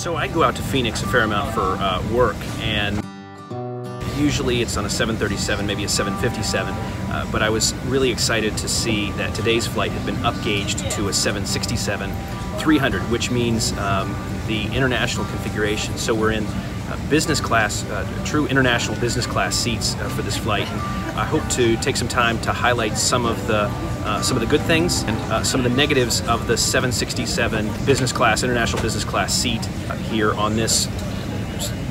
So I go out to Phoenix a fair amount for work, and usually it's on a 737, maybe a 757, but I was really excited to see that today's flight had been upgauged to a 767-300, which means the international configuration. So we're in business class, true international business class seats for this flight. And I hope to take some time to highlight some of the good things and some of the negatives of the 767 business class, international business class seat here on this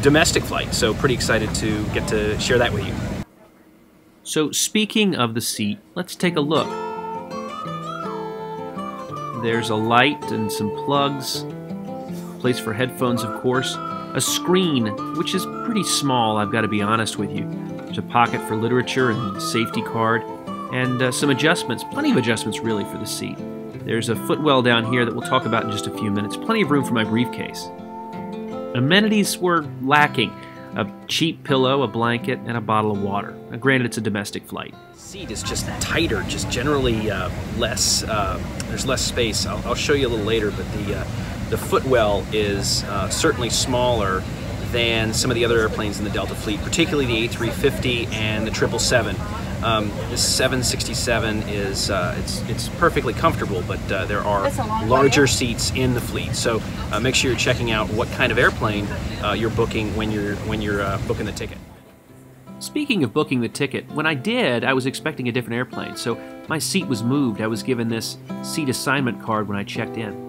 domestic flight. So pretty excited to get to share that with you. So speaking of the seat, let's take a look. There's a light and some plugs, place for headphones of course, a screen, which is pretty small, I've got to be honest with you. There's a pocket for literature and safety card, and some adjustments, plenty of adjustments really for the seat. There's a Footwell down here that we'll talk about in just a few minutes, plenty of room for my briefcase. Amenities were lacking. A cheap pillow, a blanket, and a bottle of water. Now, granted, it's a domestic flight. The seat is just tighter, just generally less, there's less space. I'll show you a little later, but the Footwell is certainly smaller than some of the other airplanes in the Delta fleet, particularly the A350 and the 777. This 767 is it's perfectly comfortable, but there are larger seats in the fleet. So make sure you're checking out what kind of airplane you're booking when you're booking the ticket. Speaking of booking the ticket, when I did, I was expecting a different airplane, so my seat was moved. I was given this seat assignment card when I checked in.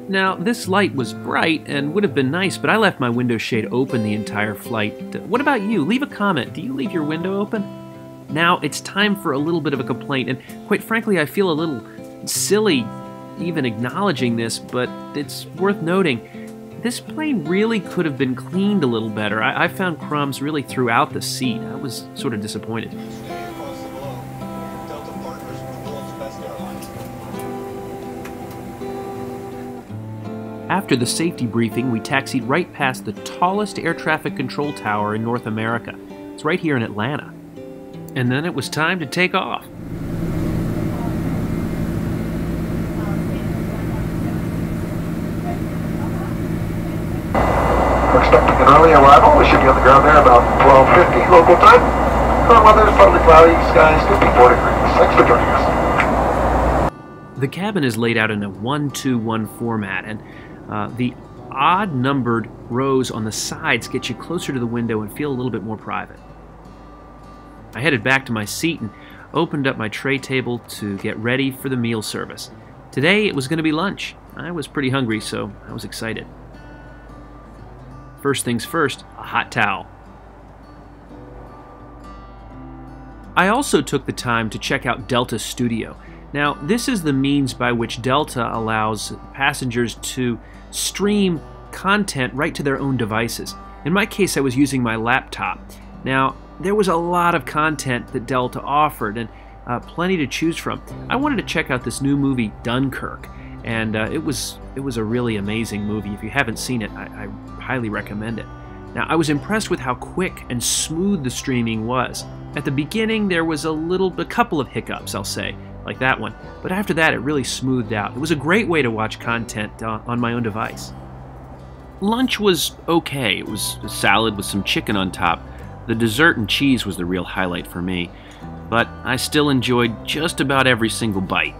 Now, this light was bright and would have been nice, but I left my window shade open the entire flight. What about you? Leave a comment. Do you leave your window open? Now, it's time for a little bit of a complaint, and quite frankly, I feel a little silly even acknowledging this, but it's worth noting. This plane really could have been cleaned a little better. I found crumbs really throughout the seat. I was sort of disappointed. After the safety briefing, we taxied right past the tallest air traffic control tower in North America. It's right here in Atlanta. And then it was time to take off. We're expecting an early arrival. We should be on the ground there about 12:50 local time. Current weather is partly cloudy, skies 54 degrees. Thanks for joining us. The cabin is laid out in a 1-2-1 format, and the odd-numbered rows on the sides get you closer to the window and feel a little bit more private. I headed back to my seat and opened up my tray table to get ready for the meal service. Today it was going to be lunch. I was pretty hungry, so I was excited. First things first, a hot towel. I also took the time to check out Delta Studio. Now, this is the means by which Delta allows passengers to stream content right to their own devices. In my case, I was using my laptop. Now, there was a lot of content that Delta offered, and plenty to choose from. I wanted to check out this new movie, Dunkirk, and it was a really amazing movie. If you haven't seen it, I highly recommend it. Now, I was impressed with how quick and smooth the streaming was. At the beginning, there was a couple of hiccups, I'll say, like that one, but after that, it really smoothed out. It was a great way to watch content on my own device. Lunch was okay. It was a salad with some chicken on top. The dessert and cheese was the real highlight for me, but I still enjoyed just about every single bite.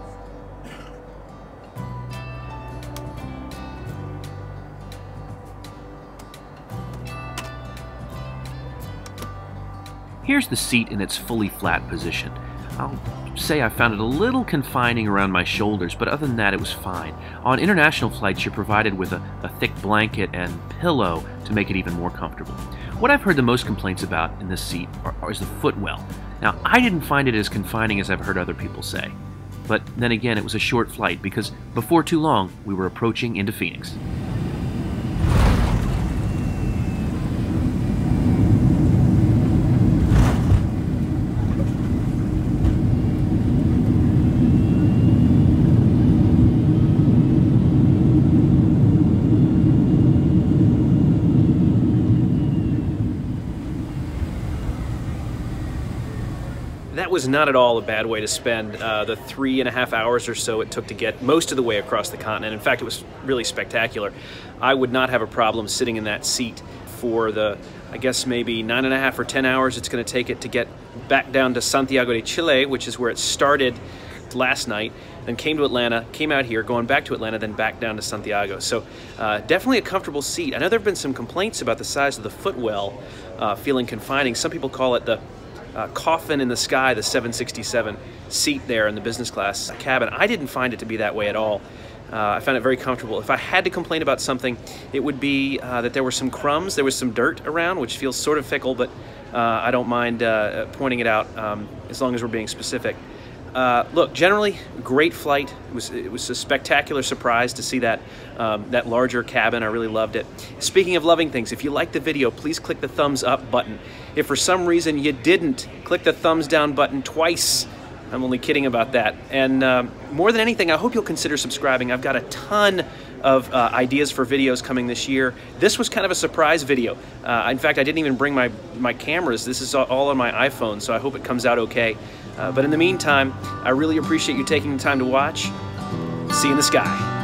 Here's the seat in its fully flat position. I'll say I found it a little confining around my shoulders, but other than that it was fine. On international flights you're provided with a thick blanket and pillow to make it even more comfortable. What I've heard the most complaints about in this seat is the footwell. Now, I didn't find it as confining as I've heard other people say. But then again, it was a short flight because before too long we were approaching into Phoenix. that was not at all a bad way to spend the 3.5 hours or so it took to get most of the way across the continent. In fact, it was really spectacular. I would not have a problem sitting in that seat for the, I guess maybe 9.5 or 10 hours it's going to take it to get back down to Santiago de Chile, which is where it started last night, then came to Atlanta, came out here, going back to Atlanta, then back down to Santiago. So definitely a comfortable seat. I know there have been some complaints about the size of the footwell feeling confining. Some people call it the coffin in the sky, the 767 seat there in the business class cabin. I didn't find it to be that way at all. I found it very comfortable. If I had to complain about something, it would be that there were some crumbs, there was some dirt around, which feels sort of fickle, but I don't mind pointing it out as long as we're being specific. Look, generally, great flight. It was a spectacular surprise to see that that larger cabin. I really loved it. Speaking of loving things, if you liked the video, please click the thumbs up button. If for some reason you didn't, click the thumbs down button twice. I'm only kidding about that. And more than anything, I hope you'll consider subscribing. I've got a ton of ideas for videos coming this year. This was kind of a surprise video. In fact, I didn't even bring my cameras. This is all on my iPhone, so I hope it comes out okay. But in the meantime, I really appreciate you taking the time to watch. See you in the sky.